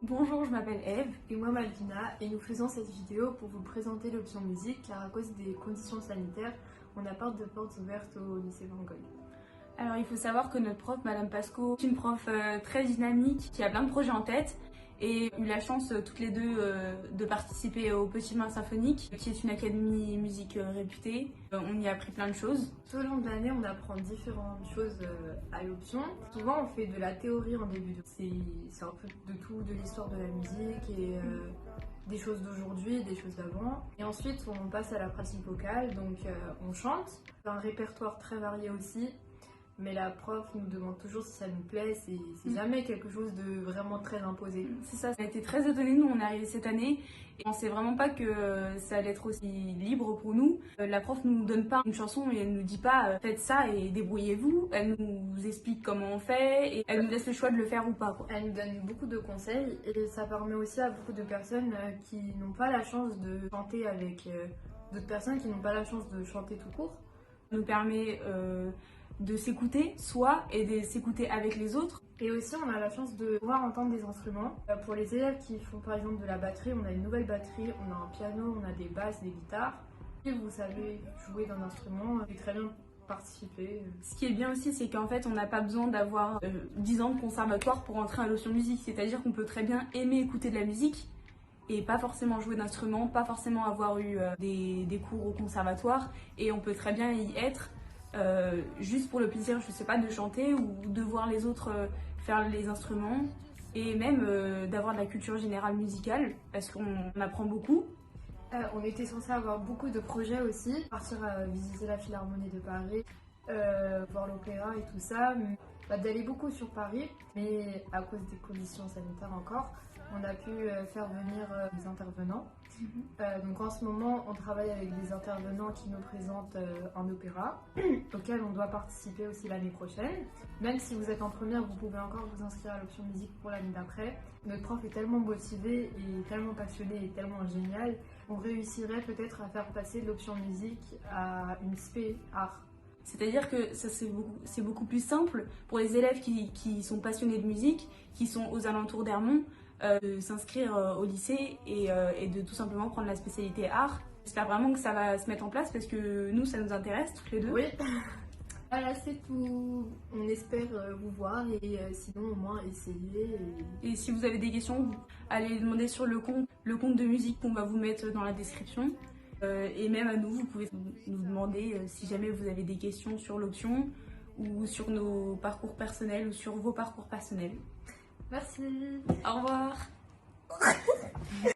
Bonjour, je m'appelle Eve. Et moi Malvina, et nous faisons cette vidéo pour vous présenter l'option musique car à cause des conditions sanitaires, on n'a pas de portes ouvertes au lycée Van Gogh. Alors il faut savoir que notre prof, Madame Pasco, est une prof très dynamique, qui a plein de projets en tête et a eu la chance toutes les deux de participer au Petit Main Symphonique, qui est une académie musique réputée. On y a appris plein de choses. Tout au long de l'année, on apprend différentes choses à l'option. Souvent, on fait de la théorie en début de... C'est un peu de tout, de l'histoire de la musique et des choses d'aujourd'hui, des choses d'avant. Et ensuite, on passe à la pratique vocale, donc on chante. Un répertoire très varié aussi. Mais la prof nous demande toujours si ça nous plaît, c'est jamais quelque chose de vraiment très imposé. C'est ça, on a été très étonnés, nous on est arrivés cette année et on sait vraiment pas que ça allait être aussi libre pour nous. La prof nous donne pas une chanson et elle nous dit pas faites ça et débrouillez-vous. Elle nous explique comment on fait et elle nous laisse le choix de le faire ou pas, quoi. Elle nous donne beaucoup de conseils et ça permet aussi à beaucoup de personnes qui n'ont pas la chance de chanter avec d'autres personnes qui n'ont pas la chance de chanter tout court. Ça nous permet de s'écouter soi et de s'écouter avec les autres. Et aussi on a la chance de pouvoir entendre des instruments. Pour les élèves qui font par exemple de la batterie, on a une nouvelle batterie, on a un piano, on a des basses, des guitares. Si vous savez jouer d'un instrument, vous pouvez très bien participer. Ce qui est bien aussi, c'est qu'en fait on n'a pas besoin d'avoir 10 ans de conservatoire pour entrer à l'option musique, c'est-à-dire qu'on peut très bien aimer écouter de la musique et pas forcément jouer d'instruments, pas forcément avoir eu des cours au conservatoire, et on peut très bien y être juste pour le plaisir, je sais pas, de chanter ou de voir les autres faire les instruments, et même d'avoir de la culture générale musicale parce qu'on apprend beaucoup. On était censé avoir beaucoup de projets aussi, partir visiter la Philharmonie de Paris, voir l'opéra et tout ça, d'aller beaucoup sur Paris, mais à cause des conditions sanitaires encore, on a pu faire venir des intervenants. Donc en ce moment, on travaille avec des intervenants qui nous présentent un opéra auquel on doit participer aussi l'année prochaine. Même si vous êtes en première, vous pouvez encore vous inscrire à l'option musique pour l'année d'après. Notre prof est tellement motivé et tellement passionné et tellement génial, on réussirait peut-être à faire passer l'option musique à une spé art. C'est-à-dire que c'est beaucoup plus simple pour les élèves qui sont passionnés de musique, qui sont aux alentours d'Hermont, de s'inscrire au lycée et de tout simplement prendre la spécialité art. J'espère vraiment que ça va se mettre en place parce que nous, ça nous intéresse toutes les deux. Oui. Voilà, c'est tout. On espère vous voir et sinon au moins essayer. Et si vous avez des questions, allez les demander sur le compte de musique qu'on va vous mettre dans la description. Et même à nous, vous pouvez nous demander si jamais vous avez des questions sur l'option ou sur nos parcours personnels ou sur vos parcours personnels. Merci. Au revoir.